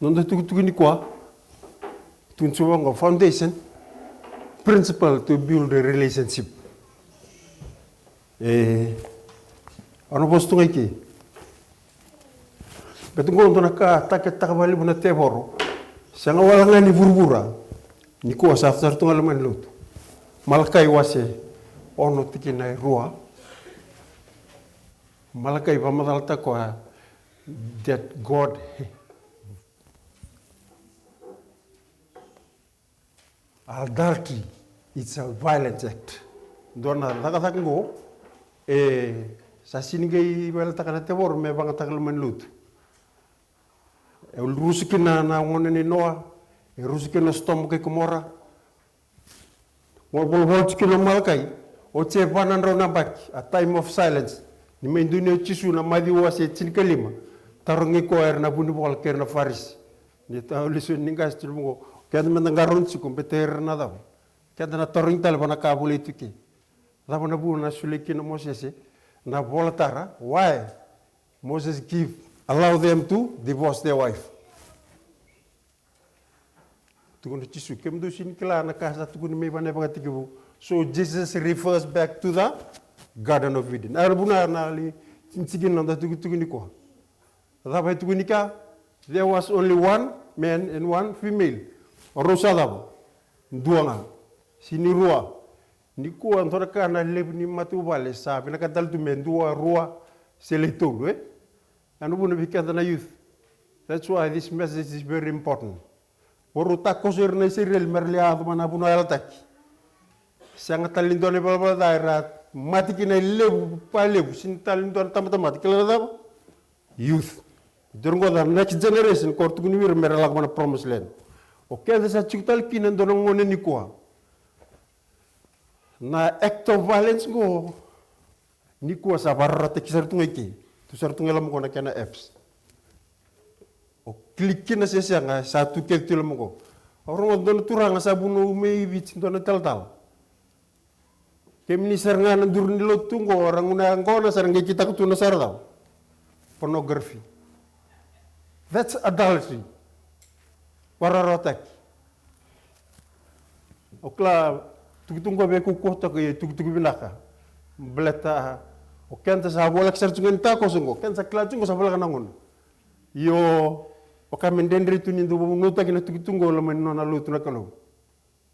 Nondo tukuni kwa tunchuwanga foundation principle to build a relationship. Ano posto ngaiki. Betungo ndo naka takabali buna teboro. Sanga wala ni burbura. Ni ko sa after tungal man lut. Malakai wase ono tikina rua. Malakai pamadalta ko that God adultery, it's a violent act. Dona nakatango sa sinigay wala takana tebor me bang takalman lut. Rusukina na ngone ni Noah, rusukina stom kay kumora. Wol kina malakai, o che panan ro nabak, a time of silence. Ni may dunia chisu na madi wase chin kalima. Tarongi ko na buni bol ker na faris. Ni ta lisu ningas tilmo. Kaya naman nanggaron si kompeter na daw. Kaya na taring talaba na kabuli ito ki. Dapat na buo na sulikin na Moses na volatara. Why? Moses allow them to divorce their wife. Tukun chisu kem do sin kila na kasa tukun may bane pagatikibu. So Jesus refers back to the Garden of Eden. Arbuna na li sinsigin na tukun ko. Dapat tukun ka. There was only one man and one female. Rosalaba, duanga, sinirua, ni ko antora kana leb ni matubale sa na kadal tu mendua rua seleto, and we become the youth. That's why this message is very important. Oruta koser na Israel merliado manabuna altak. Sanga talindone balbal daira matiki na lebu pa lebu sin talindone tamatamat kala youth. During the next generation kortuguni mir meralak mana promised land. Okay, sa chutal kinan donong ngone ni ko. Na act of violence go ni ko sa barata kisartung iki. Tu sartung elam ko na kana apps. O click na siya nga sa tu keltil mo ko. Orang don turang sa bunu may bit don tal. Kemni nga nandur ni lotungo orang una ngona sarang kita ko na sardaw. Pornography. That's adultery. Wararotek. Okla tugtunggo be ku kota ke tugtugu binaka. Bleta o kenta sa bolak sertungan ta ko sungo. Kenta klajungo sa bolak nangon. Yo o kamendendre tunin do nuta kina tugtungo lo men nona lutu nakalo.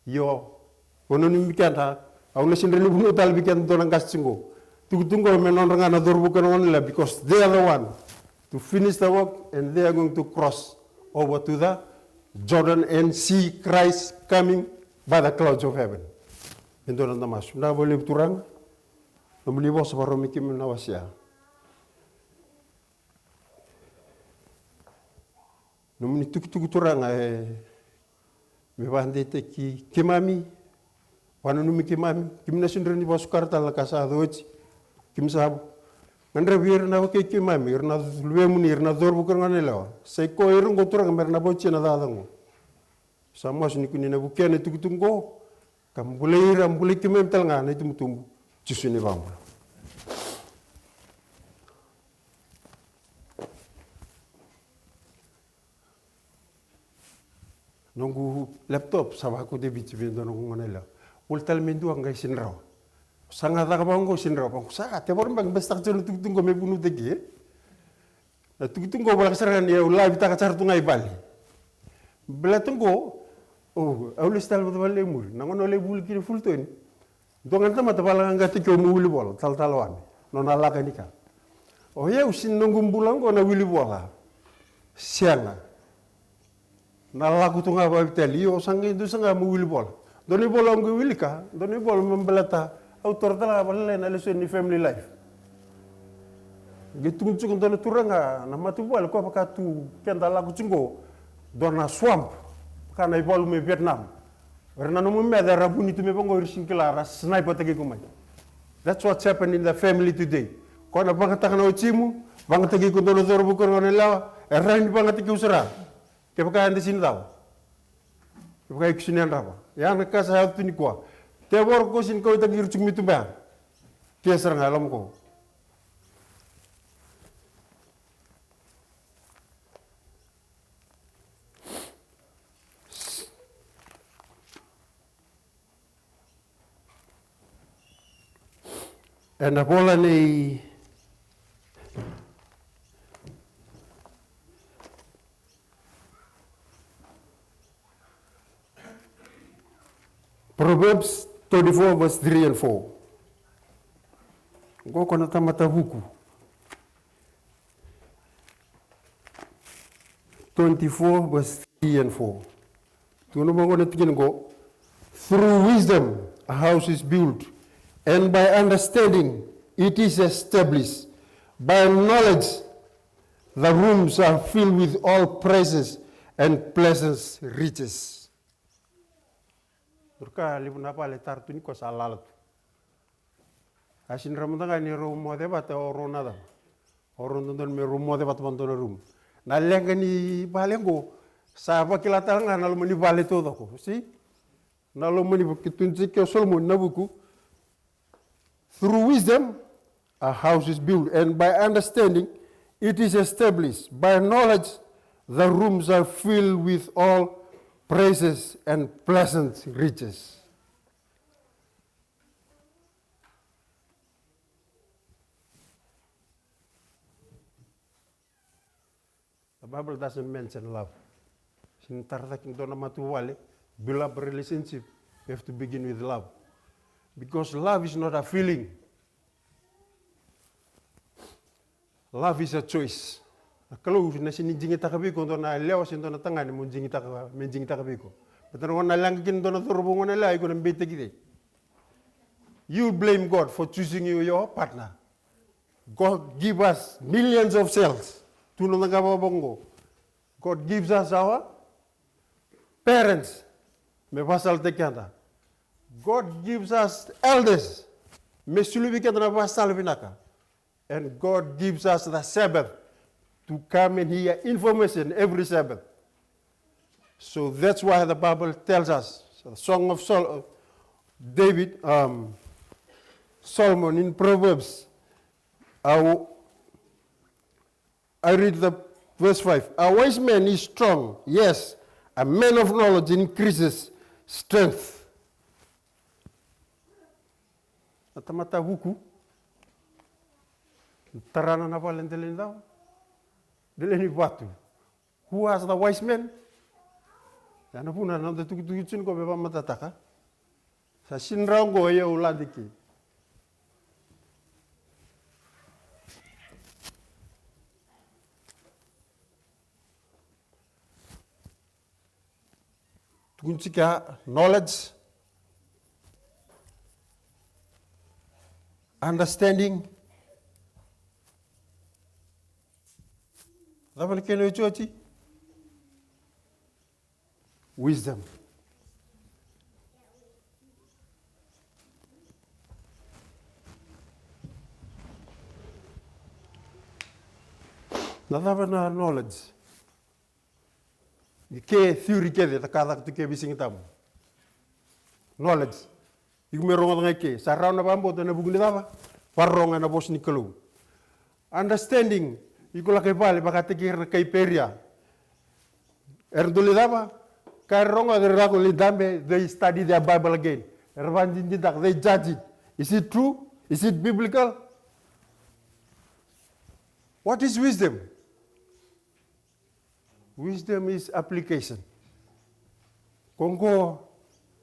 Yo ono ni mikanta au na sindreli bunu tal bikan do nang kasungo. Tugtungo men non ngana dorbu kan on la because they are the one to finish the work and they are going to cross over to the Jordan and see Christ coming by the clouds of heaven. Ito na namas. Na boleh turang, namlibo sa paromikim na wasya. Namni tuk turang me bande te ki kimami, wanu numi kimami, kimna sundreni basukar tal kasado uci, kim sab. Ngandra biar na oke kimami, irna luwe muni irna dor bukan nganela. Seko irung goturang merna boci na dadango. Sama sini kuni na bukian itu tunggu, kamu boleh kimem telngan itu mutum justru ni bang. Nunggu laptop sama aku di bici benda nunggu nganela. Ultal mendu anggai sinrau. Sangat tak banggo sinrau bang. Sangat tiap orang bang bestak jalan tunggu me bunuh tegi. Tunggu balak serangan ya ulah kita kacar tungai bali. Bela tunggu. Oh, awlis tal betul lemur. Nangon oleh bulu kiri full tu ini. Dongan tu mata balang angkat tiga muli bola tal-taluan. Non ala kanika. Oh ya usin nunggu bulan ko na wili bola. Sianga. Nalaku tu ngapa bitali. Oh sangai itu sangai muli bola. Doni bola anggu wili ka. Doni bola membelata. Autor tala balai na lesu ni family life. Gitu cungkung doni turanga. Nama tu bola ko apa tu kenda laku cunggo. Dona swamp. Karena ibu me Vietnam. Karena nomu me ada rabuni tu me bango irsin kelara sniper tagi kumai. That's what's happened in the family today. Kau na bangga takkan ucimu, bangga tagi kundono zor bukan orang lawa, erain bangga tagi usara. Kepakai anda sini tahu. Kepakai kesinian apa? Yang nak saya tu ni kuah. Tebor kau sin kau tagi ircung mitu bang. Dia serang alam kau. And apolani Proverbs 34 verse 3 and 4. Go kona tamatabuku. 24 verse 3 and 4. Go. Through wisdom a house is built, and by understanding it is established. By knowledge the rooms are filled with all praises and pleasant riches. Turka libuna pale tartuni ko salalat. Asin ramutanga ni rumo de bata oronada. Orondon me rumo de bata bantono rum. Na lenga ni balengo sa bakilata nga na lumani bale todo ko. See? Na lumani kitunzi ke solmo nabuku. Through wisdom a house is built, and by understanding it is established. By knowledge the rooms are filled with all praises and pleasant riches. The Bible doesn't mention love. Build up a relationship, you have to begin with love. Because love is not a feeling. Love is a choice. Kalau na sinijingi takabiko ndo na leo sindo na tangani munjingi takabiko. But na lang kin ndo na turbo na la iko mbete gide. You blame God for choosing you your partner. God give us millions of cells. Tuno na bongo. God gives us our parents. Me basal tekanda. God gives us elders. Me sulubi kenda na basal binaka. And God gives us the Sabbath to come and hear information every Sabbath. So that's why the Bible tells us, so the Song of David, Solomon in Proverbs. I read the verse 5. A wise man is strong, yes, a man of knowledge increases strength. Atamata huku. Tarana na pala ndelindao. Deleni batu. Who was the wise man? Yana puna na tukitun ko beba matataka. Sa sinrango ye ulandiki. Tukunchika knowledge, understanding. Wisdom. Nadavana knowledge. The K theory kede the kada to ke bising tamu. Knowledge. Igumeronga ngeke sarana bambo to na buguni dava. Paronga na bos nikelu. Understanding. Ikola kay pale bakatikir kay peria. Erdulidaba karonga de rago lidambe they study their Bible again. Ervanjindak they judge it. Is it true? Is it biblical? What is wisdom? Wisdom is application. Kongo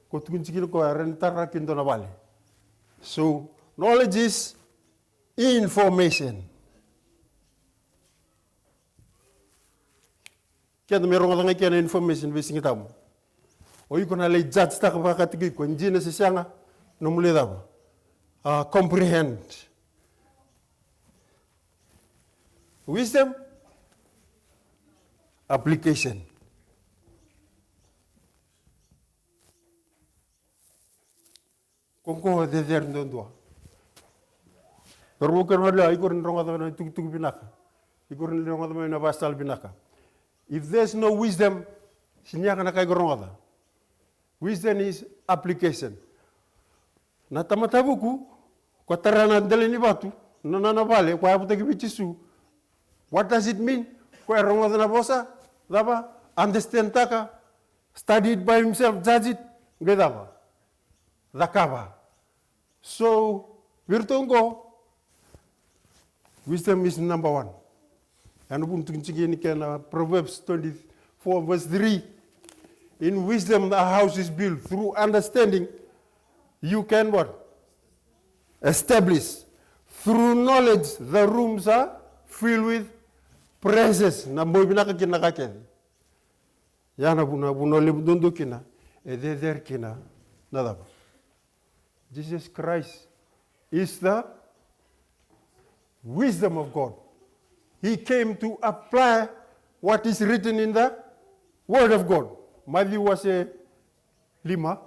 ko tukunchikil ko rentara kindo na bale. So knowledge is information. Kaya meron nga nga kaya information basing itamu. O yuko na lay judge ta kapakatigi ko hindi na siya nga numuli daw. Comprehend. Wisdom, application. Kung ko de der ndondwa. Pero bukan wala iko rin ronga daw na tug binaka. Iko rin ronga daw na basal binaka. If there's no wisdom, sinya kana kay goronga. Wisdom is application. Na tamatabuku ko tarana dele ni batu, nana bale ko abuta gibichisu. What does it mean? Ko ronga na bosa, daba understand taka, study it by himself, judge it, gedaba. Dakaba. So, virtungo Wisdom is number one. And Proverbs 24 verse 3. In wisdom the house is built. Through understanding you can what? Establish. Through knowledge the rooms are filled with praises. Na moy binaka kinakake. Yana buno libundo kina. Eder kina. Nada. Jesus Christ is the wisdom of God. He came to apply what is written in the Word of God. Matthew was a lima.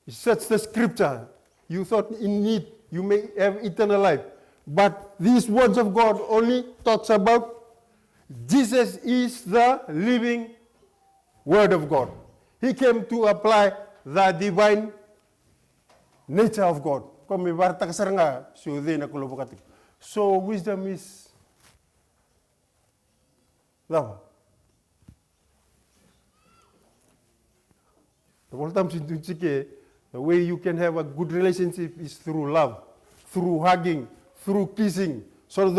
He sets the scripture. You thought in it you may have eternal life. But these words of God only talks about Jesus is the living Word of God. He came to apply the divine nature of God. So wisdom is love. The way you can have a good relationship is through love, through hugging, through kissing. So you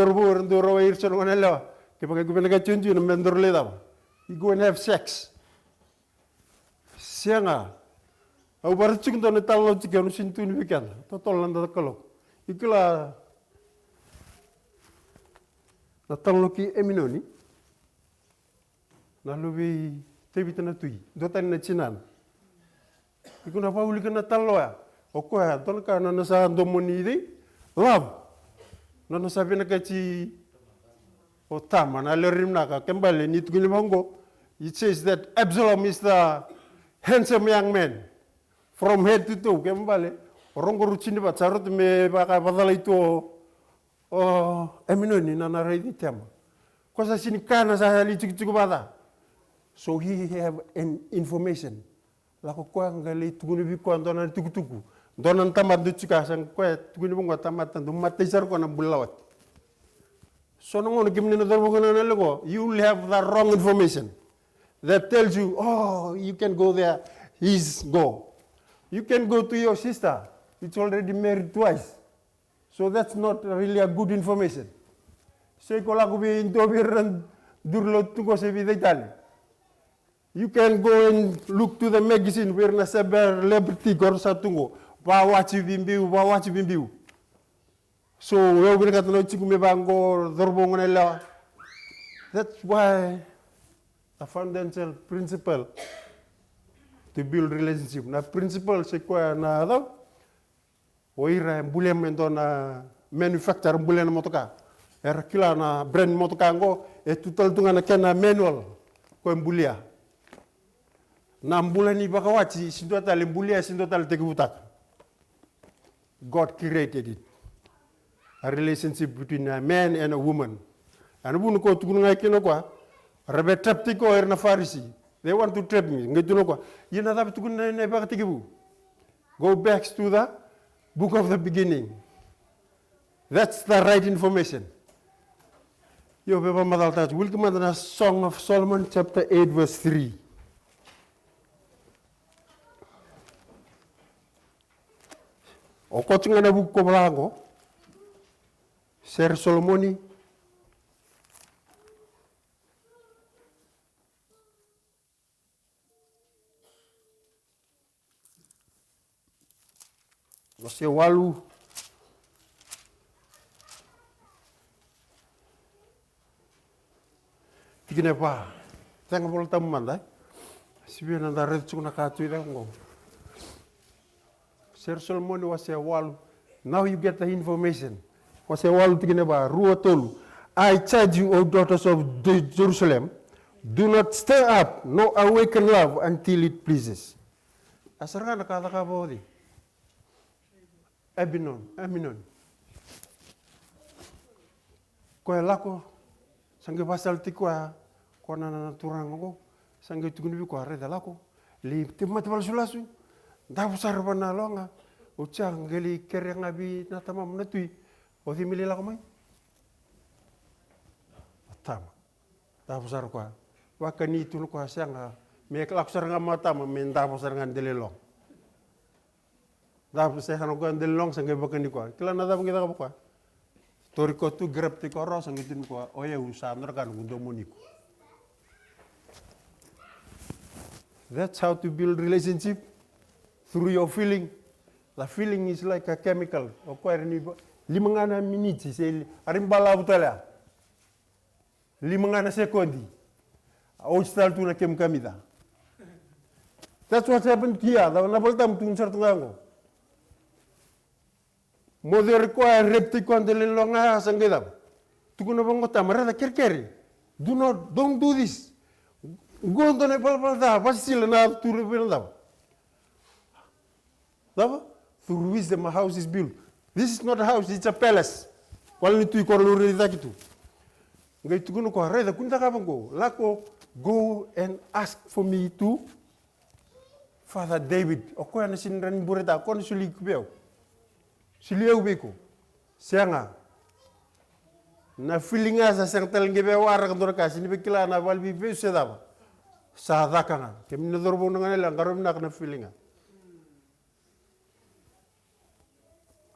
go and have sex. Sianga. Au baru cik tu nak tahu cik anu sintu ni bikin, total nanda kalau, ikulah nak tahu ki emino ni, nak lebih tebi tanah tui, dotan nak cinan, ikut apa uli kena tahu ya, oku ya, tuan kan nana sa domoni ni, love, nana sa bina kaci, otam, mana lerim naka, kembali ni tu gini bangko, it says that Absalom is the handsome young man. From head to toe, kembali orang korucini bat sarut me pakai badal itu emino ni nana ready tema. Kosa sini kana saya li cukup bata. So he have an information. Lako ko ang gali tuguni bi ko andona tuku. Donan tamat du cika sang ko tuguni bunga tamat tandu matisar ko na bulawat. So nongon gimni na darbo kana lego, you will have the wrong information that tells you, oh, you can go there, he's go. You can go to your sister. It's already married twice. So that's not really a good information. You can go and look to the magazine where na celebrity gor sa tungo. Ba wachi bimbiu. So we will get no chiku me bango dorbong nela. That's why a fundamental principle to build relationship. Na principle sequoia na do. Oira bulem ento na manufacture bulen motoka. Kila na brand motoka ngo tutal tunga na kena manual ko embulia. Na mbulani bakawachi sindo tal embulia sindo tal tegutak. God created it. A relationship between a man and a woman. And bunu ko tukunga kino kwa rebe taptiko erna farisi. They want to trap me. Go back to the book of the beginning. That's the right information. We'll come to the Song of Solomon, chapter 8, verse 3. Okotinga na buku ko blango. Ser Solomoni. Você walu tigine pa tanga bol tam manda sibi na da red tsuna ka tuira ngo Ser Solomon was a walu. Now you get the information. Was a walu tigine ba ruwa tolu. I charge you, O daughters of Jerusalem, do not stir up nor awaken love until it pleases. Asarga na kata ka bodi. Aminon. Ko lako sange basal tikwa ko na turang ko sange tukuni ko are lako li timat bal sulasu da busar bana longa uchang geli kereng abi na tamam na tui o dimili lako mai tama da busar ko wakani tulu ko sanga me klak sar ngamata men da busar ngandele long. Dapat saya kan orang delong sangat bakal ni kuah. Kalau nada kita apa kuah? Toriko tu grab te ko ros ngitin ko oya usa kan gundo moniko. That's how to build relationship through your feeling. The feeling is like a chemical. Limangana minutes se arimbala butala. Limangana sekondi. Ostal tu na kem kamida. That's what happened here. The nabaltam tu sartungango. Mother ko repti kondele longa sangedam. Tukuna bongo tamara kerkeri. Don't do this. Go on the Nepal, Vasil and to reveal them. Through wisdom, a house is built. This is not a house, it's a palace. Only to Koruri Zakitu. Get to go, rather, Kuntakabango, Lako, go and ask for me to Father David, Okoyan Sindran Bureta, Consuli Kubeo, Silio Beko, Sianga. Na feeling as a certain Gibeo Arakandorkas in Vikila and I will be very sedava. Sa dakanga kemi na dorbo nga lang karon na kana feelinga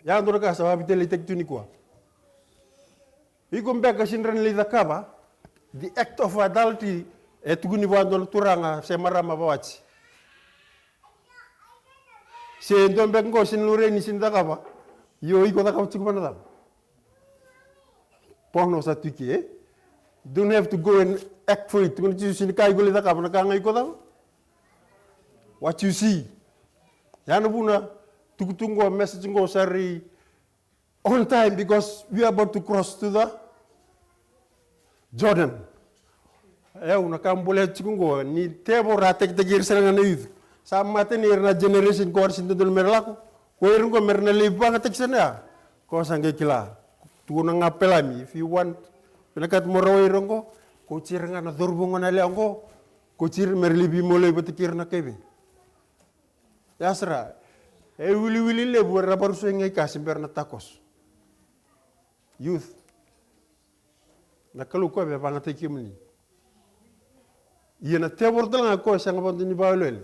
ya ndoro ka sa habitele tektuni kwa ikom beka sinran li dakaba the act of adultery etuguni wandon turanga se marama bawachi se ndombe ngo sinlureni sindakaba yo iko dakaba tukubana da porno sa tuki don't have to go and act for it. What you see. Yanabuna tukutungo message go sari on time because we are about to cross to the Jordan. Una kambole chikungo ni tebo ratek de girsanga na youth. Sa matenir na generation course into del merlako. Ko irungo merna libanga teksena. Ko sange kila. Tuna ngapelami if you want Pelakat moroi rongo, kocir ngana dorbongan ale ango, kocir merlibi mulai betikir na kebe. Yasra, wili le buat rabar suengai kasim berna takos. Youth, nakalu ko be bangate kimni. Iya na tebor telang ko sang abang ni bawel.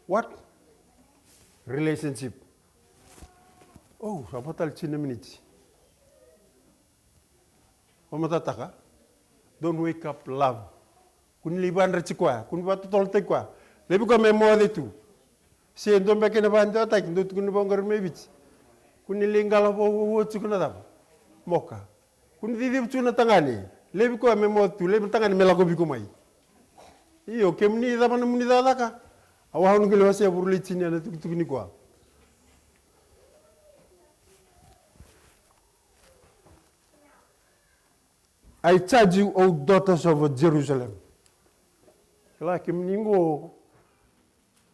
What? Relationship. Oh, sabatal China minutes. Don't wake up love. Kun liban rechikwa, kun batu tolte kwa. Lebi ko memo de tu. Si endom beke na banda ta kin dut kun bongar mebich. Kun lingala bo chukuna da. Moka. Kun vivi chuna tangani. Lebi ko memo tu, lebi tangani melako bi ko mai. Iyo kemni da mana muni da ka. Awahun gele wase burli chinya na tukuni kwa. I charge you, O daughters of Jerusalem. Kala kimningo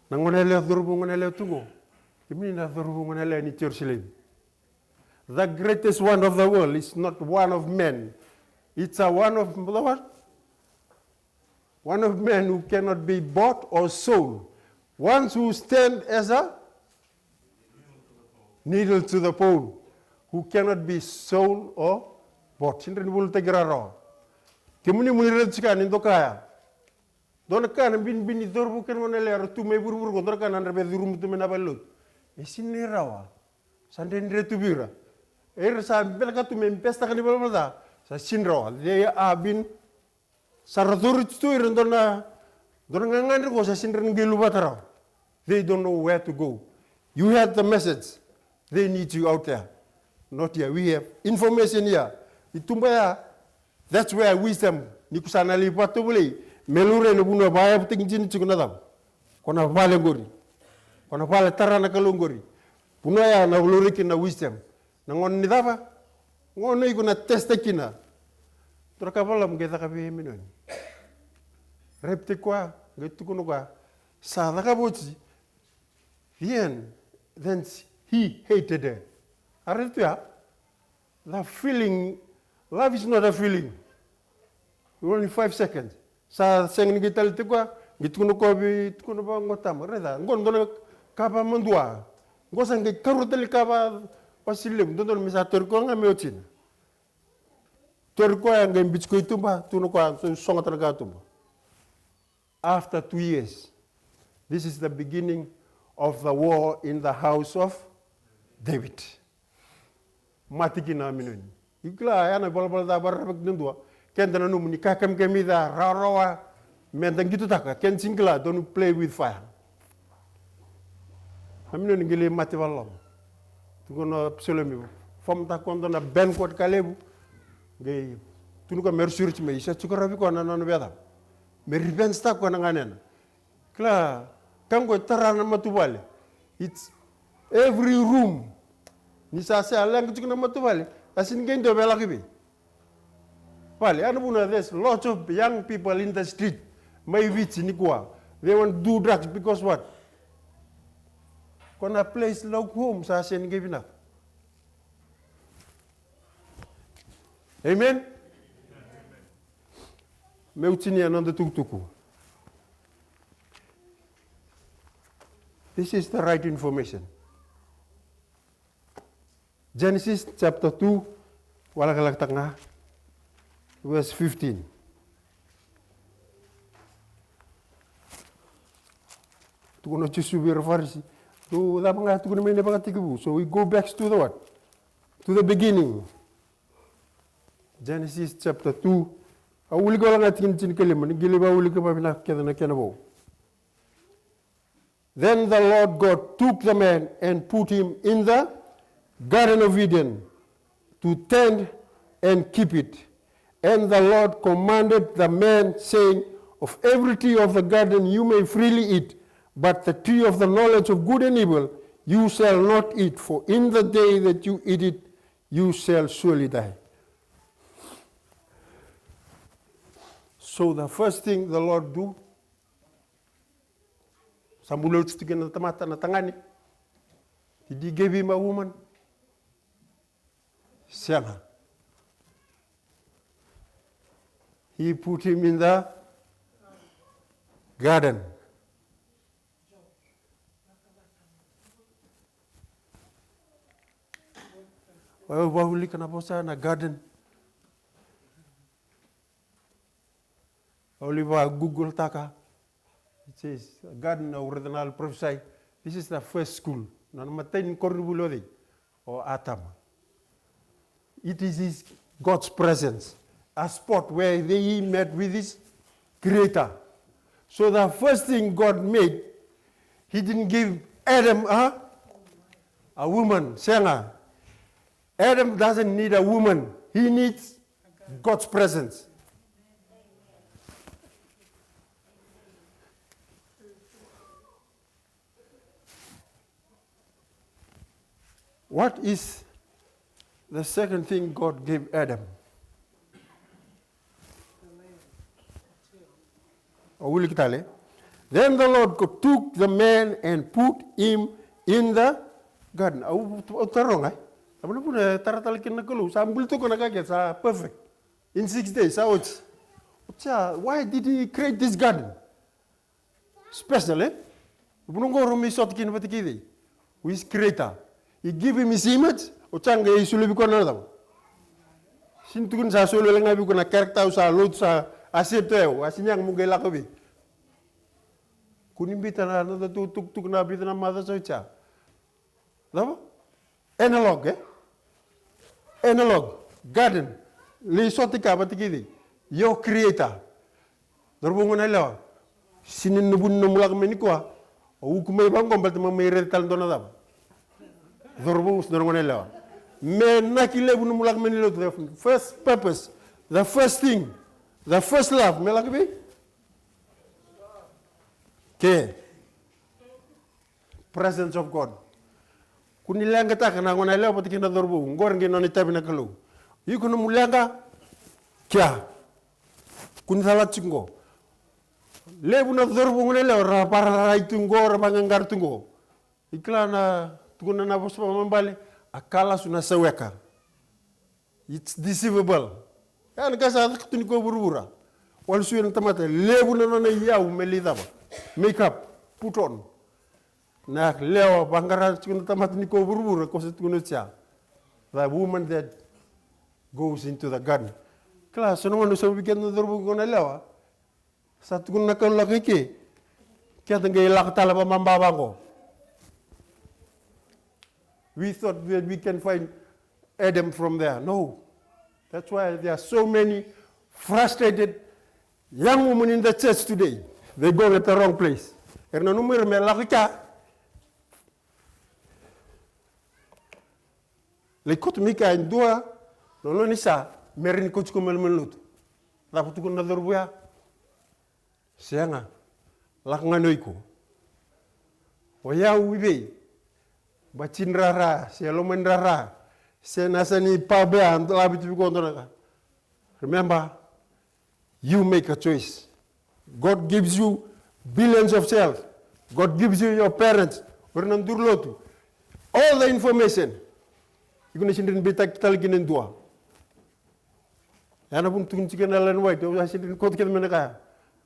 nangonele durbu ngonele tungo. Kimina durbu ngonele ni Jerusalem. The greatest one of the world is not one of men. It's a one of what? One of men who cannot be bought or sold. Ones who stand as a needle to the pole, who cannot be sold or bot sindren bul tegraro kemuni muni retsika ni dokaya don kan bin dorbu ken wona lero tu me burbur ko dorkan andre be durum tu mena balut e sinni rawa sanden retu bira sa belka tu me pesta kan balada sa sinro they have been saradur tu irondona don ngangan ko sa sindren gelu batara they don't know where to go. You had the message, they need you out there, not here. We have information here. Itumbaya, that's where wisdom nikusana lipatu buli melure no buno baya puting jini chukunadam kona vale gori kona vale tarana kalungori puno ya na uluriki na wisdom na ngon nidaba ngono ikuna testa kina turakabala mgeza kabi minoni repte kwa getu kuno kwa sada kabuchi then he hated her aretu ya the feeling. Love is not a feeling. Only 5 seconds. Sa seng ni gital tikwa, gituno ko bi tuno ba ngotam reda. Ngon dono kaba mandua. Ngosang ke karutel kaba pasilim dono misa torko nga meotin. Torko yang ngem bichko itumba tuno ko songa talaga tumba. After 2 years, this is the beginning of the war in the house of David. Matikina minuni. Ikla yana bal da barabak nundua. Ken dana numuni kakam kemida rawa mentang gitu taka. Ken singla don't play with fire. Amino ngile mati wallo. Tukono psolomi. Fom ta kondo na ben kot kalebu. Gay tunuka mersurich me isa chukarabi ko na beda. Merben sta ko na nganen. Kla kango tarana matubale. It's every room. Ni sa alang chukuna matubale. Asin gendo bela kibi. Vale, anubuna there's lots of young people in the street. Maybe it's nikwa. They want to do drugs because what? Kona place like home sa asin giving up. Amen? Meutini ananda tuktuku. This is the right information. Genesis chapter 2, walakalak tengah, verse 15. Tukuno chusubir farisi. Tu da mga tukuno mene pagatikibu. So we go back to the what? To the beginning. Genesis chapter 2. Awuli ko lang atin chin keliman. Giliba awuli ko pa pinakita na kenabo. Then the Lord God took the man and put him in the Garden of Eden to tend and keep it. And the Lord commanded the man, saying, of every tree of the garden you may freely eat, but the tree of the knowledge of good and evil you shall not eat, for in the day that you eat it, you shall surely die. So the first thing the Lord do, Sambulo tigin na tamata na tangani, He gave him a woman, Sarah. He put him in the garden. Wahuli kana bosa na garden. Oliva Google taka. It says garden original prophesy. This is the first school. Na matain koribulode or atam. It is his God's presence, a spot where he met with his creator. So the first thing God made, he didn't give Adam a woman, Senga. Adam doesn't need a woman. He needs God's presence. What is the second thing God gave Adam? Then the Lord took the man and put him in the garden. Perfect. In 6 days, why did he create this garden? Special, who is creator? He gave him his image. Ochanga isulubi ko na daw. Sintukun sa solo lang abi ko na character sa lot sa asepteo, asinyang mungay lakabi. Kunimbita na tuk na bita na mother sa cha. Daw? Analog, Analog. Garden. Lisotika batikidi. Your creator. Darbungo na lawa. Sininubun na mulak menikwa. O kumay bang kombal tama may retal do na daw. Darbungo darbungo na lawa. The first purpose, the first thing, the first love, okay. Presence of God. Kunilanga taka na ngona leo patikina dorbu, ngorangi noni tabi na kalu. Yuko mulanga kya. Kunithala chingo. Lebu na dorbu ngone leo para raitungo rabangangar tungo. Ikla na tukuna na bospa mambale. Akala suna seweka. It's deceivable. Kan kasa tuni ko burubura. Wal suyen tamata lebu na na yaw melida ba. Makeup put on. Na leo bangara tuni tamata ni ko burubura ko sa tuni sia. The woman that goes into the garden. Class no no so weekend no dorbu ko na lewa. Sa tuni na kan lakike. Kaya tangay lakatala pa mambaba ko. We thought that we can find Adam from there. No. That's why there are so many frustrated young women in the church today. They go at the wrong place. Erna numero me lakika. Le kotu mika indua no ni sa merin ko tsuko melmelut. La putu ko na dorbuya. Sianga lak nganoiko. Oya uibe. Bacin rara, sialomen rara. Senasani pabe and labitu ko. Remember, you make a choice. God gives you billions of cells. God gives you your parents. All the information. You're going to send beta talgin and dua. Yana pun tun chicken and white. I send kot ken menaka.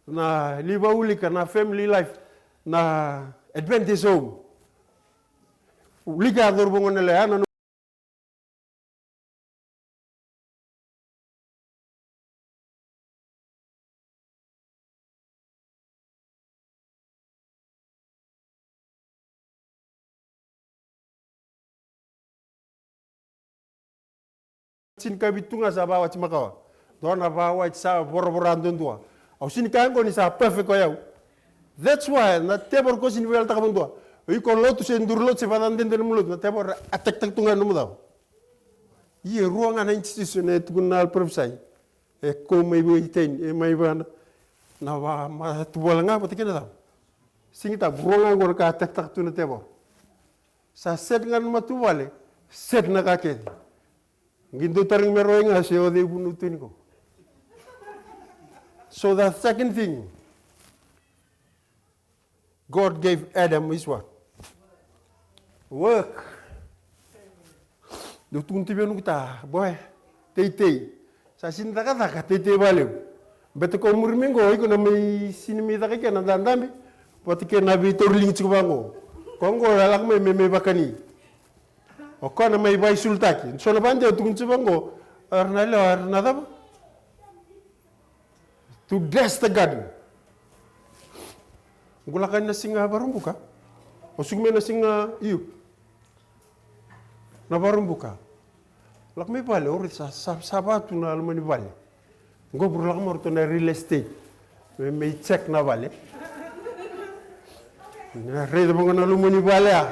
Na liba ulika na family life na advantage home. Ulika dorbongon le ana sin kabitunga sa bawa chimakawa. Dona bawa sa boroborandon dua. Au sin kango ni sa perfect ko yau. That's why na tebor ko sin wel takabon dua. Iko lotu sen durlot se fadan den mulut na tebor atek tak tunga no mudaw. Ye ruanga na institution e tribunal professai. E ko mai bo iten e mai ban na wa ma tuwala nga patikena daw. Singita ruanga ngor ka atek tak tuna tebor. Sa set ngan matuwale set na ka ke. Ginto taring meroing asyo de bunutin ko. So the second thing God gave Adam is what? Work. Dutun tibion kita, boy, tei. Sa sinta kata tei baliu. Beto ko murmingo iko na may sinimi ta kaya na dandami. Pati kaya nabi torling chubango. Kongo lalak may bakani. O kana may bay sultaki. So na bande tungun chubango arnada to dress the garden. Gulakan na singa barumbuka. O sugme na singa iyo. Na barumbuka. Lak may bale or sa sabatu na almani bale. Ngobro lak mo na real estate. May check na bale. Na rede mo na almani bale ah.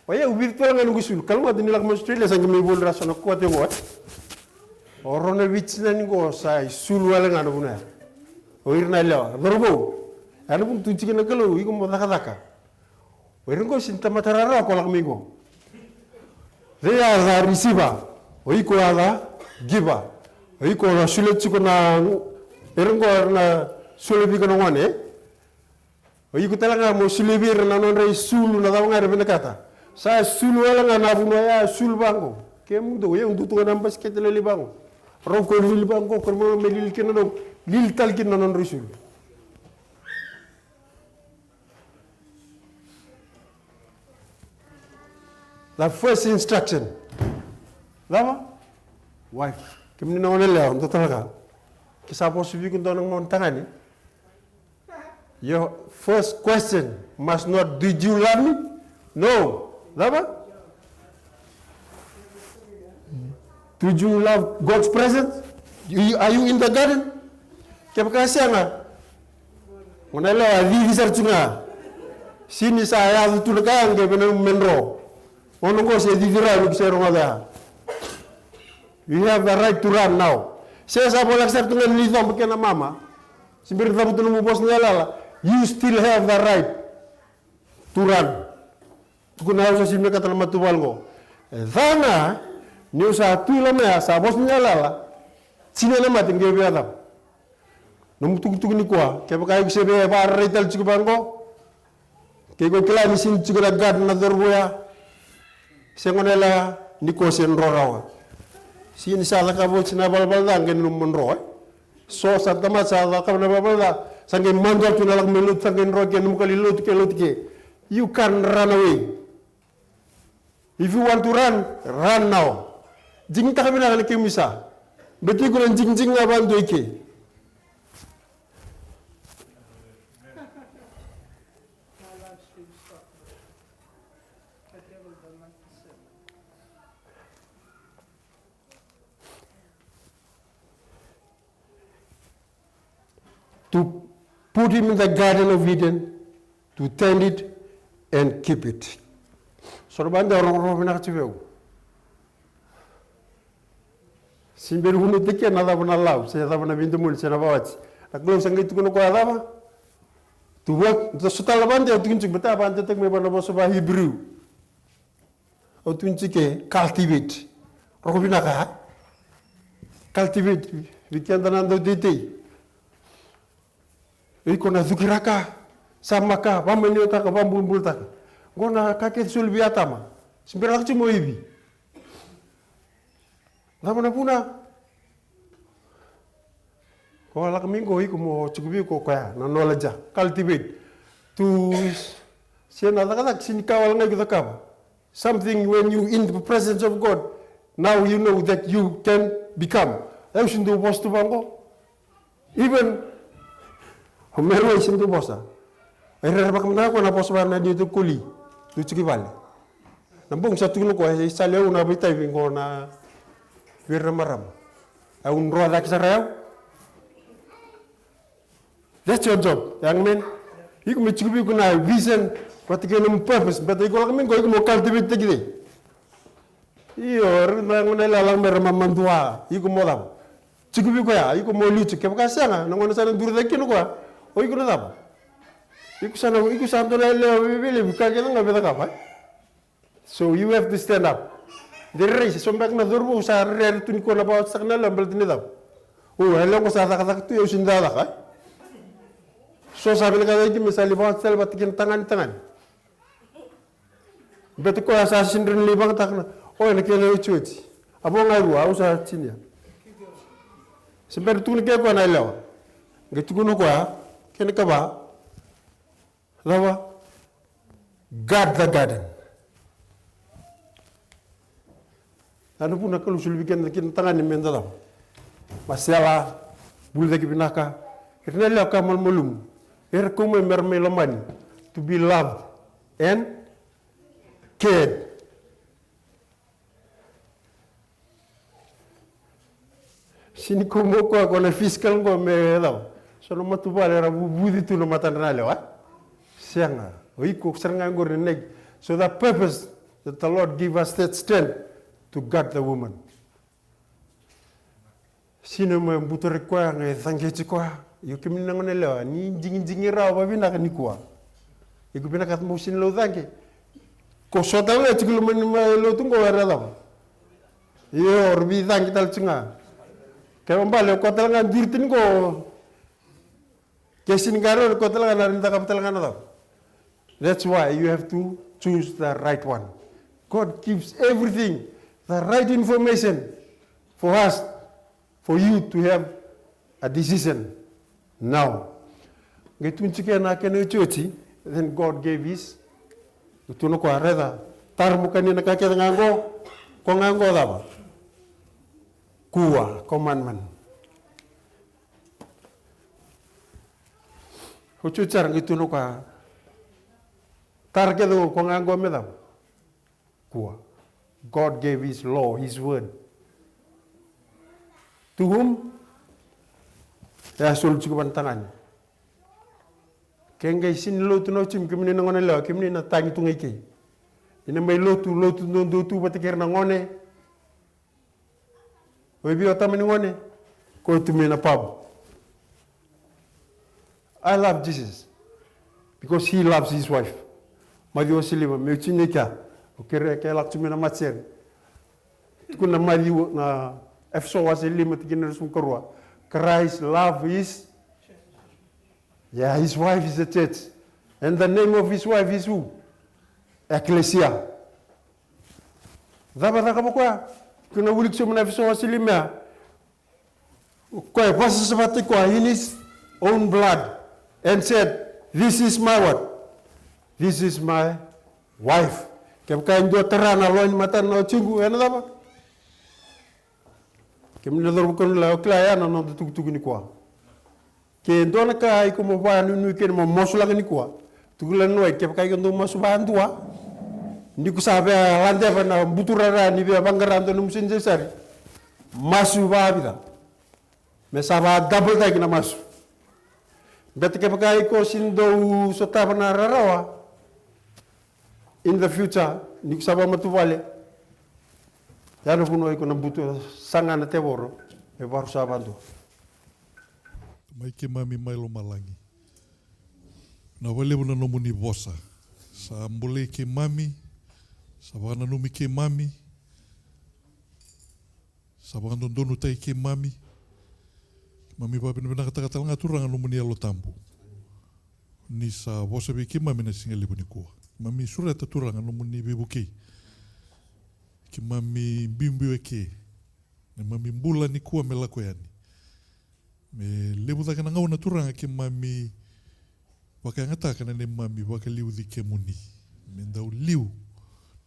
Oya ubirto nga ngusul. Kalma dinilak mo Australia sa may bol raso na kuwate mo. Orona wits na ngo sa sul wala nga na. Oir na law. Dorbo. Ano pun tunci na kalau iko mo daka. Oir ngo sinta matarara ko lak migo. They are the receiver. Oiko ada giver. Oiko na sulet ko na erengo na sulebi ko ngone. Oiko talaga mo sulebir na non rei sulu na daw nga rebe kata. Sa sulu wala nga na buno ya sul bango. Kemu do yung dutu na basket le libango. Ro ko libango ko mo melil ken no lil tal ken non risul. The first instruction. Lama? Wife. Kami na wala lang, ito talaga. Kisa po sabi ko doon ng montangan eh. Your first question must not, did you love me? No. Lama? Did you love God's presence? Are you in the garden? Kaya kasi nga, wala lang, vivisar nga. Sini sa ayaw tulakan, kaya menro. Ono ko se divira lu se romada. You have the right to run now. Saya sa bola sa tungan ni zom na mama. Sibir da butul mo bos ngalala. You still have the right to run. Kuna sa simne kata na matubal ko. Zana ni sa tula me sa bos ngalala. Sine na mating ge biada. Num tug ni kwa. Ke ba kay se be ba retal ci bango. Ke ko kala ni sin ci gad na dorboya. Sengonela niko sen rorawa. Sin sala ka bo sina balbal da ngen lum monro. So sa tama sa ka na balbal da sangen mandol tu nalak melut sangen rogen num kali lut ke. You can run away. If you want to run now. Jing ta kami na ke misa. Beti ko jing na bando ike. put him in the Garden of Eden to tend it and keep it. Sorbanda orang pinakachiveu. Simberu hunu tiki na dava na lau, se dava na vindu muli se na vawati. Aklo sangai tukuno kwa dava. To work, the sotalabande o tunchik beta bande tek me bana boso ba Hebrew. O tunchike cultivate. Roko pinaka. Cultivate. Vikianda nando dite. Iko na zukiraka. Samaka, pameni otaka, pambulbul taka. Gona kake sulbi atama. Simberak chimo ibi. Dama puna. Ko ala kamingo iko mo chikubi ko kaya na knowledge cultivate to siya na kata sinikawal ngai kita kaba. Something when you in the presence of God, now you know that you can become. Ayo sindu bos tu bangko. Even homero sindu bosa. Era bakam na ko na bos ba na dito kuli. Tu chikibal. Nambong satu no ko ay saleu na bitay bingo na viramaram. Ay un roda kisarao. That's your job, young man. You can make a vision, but you can purpose. But you can cultivate the you're not going to allow me to mandua. You can model. Chikubuka, you can more lucha, Kavasana, no one is going to do the Kinua, or you can have. You can sound to really can't get over the cup. So you have to stand up. The race, some back Nazurus are rare to Nicola about Sagnal and Beltinida. Oh, hello, was to use in the so sabi nga lagi misali bahut sel batikin tangan. Betul ko assassin rin libang takna. Oh ini kena ucuci. Abo ngaru au sa cinya. Semper tu ni kaya ko na ilaw. Gitu kuno ko kena kaba. Lawa. Guard the garden. Ano pun nak lusul bikin tangan ni mendala. Masalah bulu lagi pinaka. Kerana law kamal mulum. Erkume mermelamani to be loved and cared. Sini kumo ko ako na fiscal ko me daw. So no matubal era budi tu no matana lewa. Sianga. Oi ko seranga ngor neg. So the purpose that the Lord give us that strength to guard the woman. Sino mo butore ko nga thangechi ko. Yo kimi nangone lewa ni jingi raw ba bina ka nikwa. Iku bina kat musin lo thange. Ko sota le tikulu men lo tungo wera daw. Yo orbi thange tal tsinga. Kaya mbale ko tal nga dirtin ko. Kesin garo ko tal nga narinta kapital nga daw. That's why you have to choose the right one. God gives everything, the right information for us, for you to have a decision. Now, then God gave his tuno ko areda tarmu kanina kaketa ngango ko ngango daba kuwa commandment hucu car ngituno ka targedo ko ngango medam kuwa. God gave his law, his word. To whom? Ya sul cukup tangan. Kenggai sin lo tu no cim kemini nangone lo kemini na tangi tu ngai ke. Ina mai lo tu ndo tu batikir nangone. Webi otamani ngone ko tu mena pab. I love Jesus because he loves his wife. Madi osilima me chinika. Okere ke lak tu mena matser. Tukuna madi na efso wasilima tikina sum korwa. Christ love his, his wife is the church. And the name of his wife is who? Ecclesia. Daba kwa kuna wulik sumna fiso wasilimia. Kwa pasa sabati kwa in his own blood and said, this is my what? This is my wife. Kaya ndo terana loin mata na chungu ena daba. Kemina dor bukan la klaya na no tugu ni kwa. Ke ndona ka iko mo ba nu ke mo mosula ni kwa. Tugulan no ke ka iko ndo mosuba andua. Ndi ku sabe lande fa na buturara ni be bangarando num sinje sari. Masu ba bida. Me saba double ta kina masu. Bete ke pakai ko sindo so tabana rarawa. In the future, ni kusaba matuvale. Yano puno iko na butu sanga na te woro. E waru sabando. Mai ke mami mailo malangi. Na wale una nomu ni vosa. Sa ambole ke mami. Sa wana numi ke mami. Sa wana donu tai ke mami. Mami papi na nakataka nga turanga nomu ni alo tambu. Ni sa vosa be ke mami na singa libu ni kua. Mami surata turanga nomu ni bebuki. Ke mami bimbi weke. Ne mami mbula ni kua me lako yani. Me lebu daka na ngau na turanga ke mami waka ngataka na ne mami waka liu di ke muni. Me ndau liu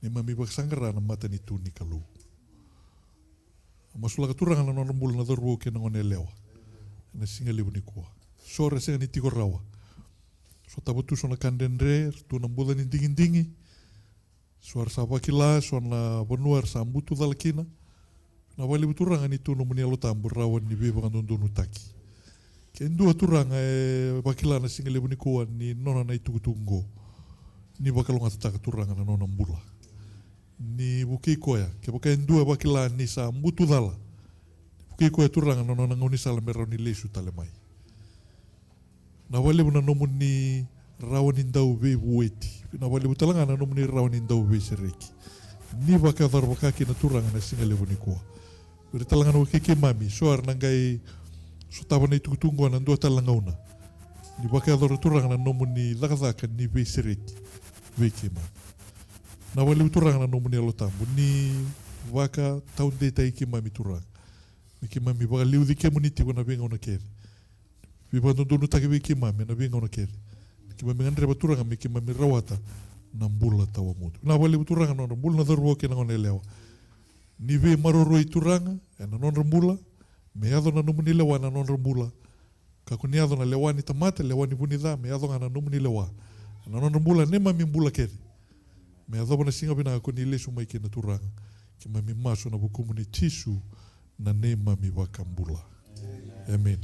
ne mami waka sangara na mata ni tu ni kalu. Masula ka turanga na nona mbula na dharuo ke na ngone lewa. Na singa liu ni kua. Sore senga ni tiko rawa. So tabutu so na kandendre, tu na mbula ni dingi-dingi. So ar sa wakila, so na wanuar sa mbutu dalakina. Na wali buturanga ni tu no muni alo tambu rawan ni beba kandondonu taki. Ke ndua turanga e wakila na singa lebu ni kua ni nona na itukutungo. Ni wakalonga tataka turanga na nona mbula. Ni buki koya, ke waka ndua wakila ni sa mbutu dala. Buki koya turanga na nona ngoni sala merau ni lesu tale mai. Na wale buna nomu ni rawan indau be bueti. Na wale butalanga na nomu ni rawan indau be sereki. Ni waka darbakaki na turanga na singa lebu ni kua. Uri talanga na wakeke mami, soar nangai so taba na itukutungo na ndua talanga una. Ni waka turanga na nomu ni lakadaka ni be sereki. Weke mami. Na wale turanga na nomu ni alotambu. Ni waka taundeta iki mami turanga. Miki mami waka liudhi kemu niti wana venga una kere. Vipa ndonu taki wiki mami na venga una kere. Miki mami ngandre baturanga miki mami rawata na mbula tawa mutu. Na wale turanga na mbula na dharuo ke na ngone lewa. Ni ve maroro i turanga e na nonra mbula. Me adho na numuni lewa na nonra mbula. Kako ni adho na lewa ni tamate lewa ni bunidha. Me adho na numuni lewa. Na nonra mbula ne mami mbula kere. Me adho na singa bina ako ni lesu maike na turanga. Ki mami maso na bukumu ni tisu na ne mami waka mbula. Amen.